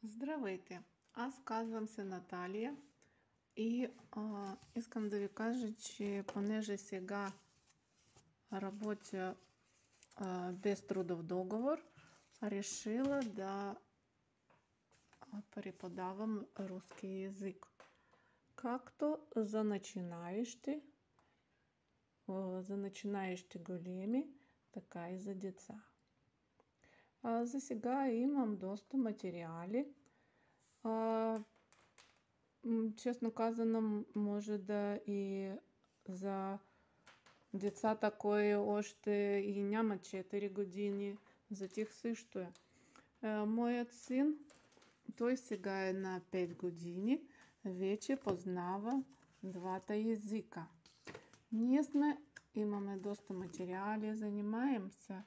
Здравейте! Аз казвам се Наталия и искам да ви кажа, че понеже сега работя без трудов договор, решила да преподавам русский язык. Както за начинающих големи, така и за деца. За сега имам доста материали. Честно казано, може да и за децата, кои още и нямат 4 години, за тях също е. Моят син, той сега е на 5 години, вече познава двата езика. Ние имаме доста материали, занимаем се.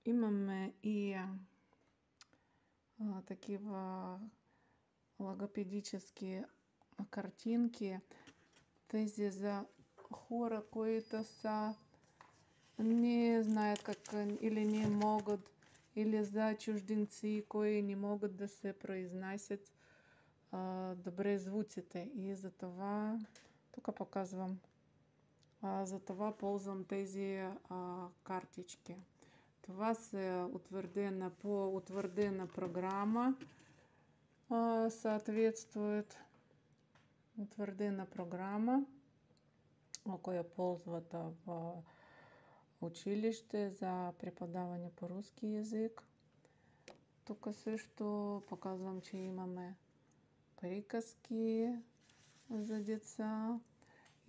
Имаме и такива логопедические картинки, тези за хора, които не знаят как или не могат, или за чужденци, кои не могат да се произнасят добре звуците. И за това тук показвам. За това ползвам тези картички. Това се по утвърдена програма съответствует. Утвърдена програма, която ползват в училище за преподаване по руски язик. Тук също показвам, че имаме приказки за деца.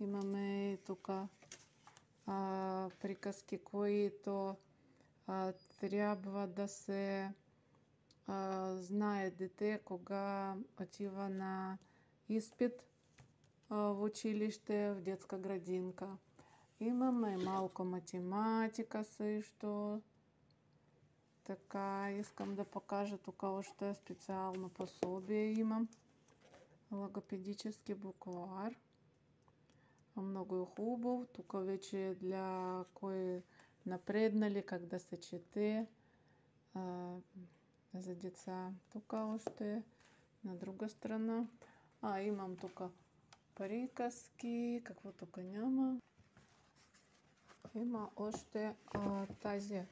Имаме тук приказки, които трябва да се знае дете, кога отива на изпит в училище, в детска градинка. Имаме малко математика също. Така, искам да покажа тук още специално пособие имам. Логопедически буквар. Много е хубав. Тук вече е для кои напреднали, как да се чете за деца. Тук още на друга страна. Имам тук приказки. Какво тук няма? Има още тази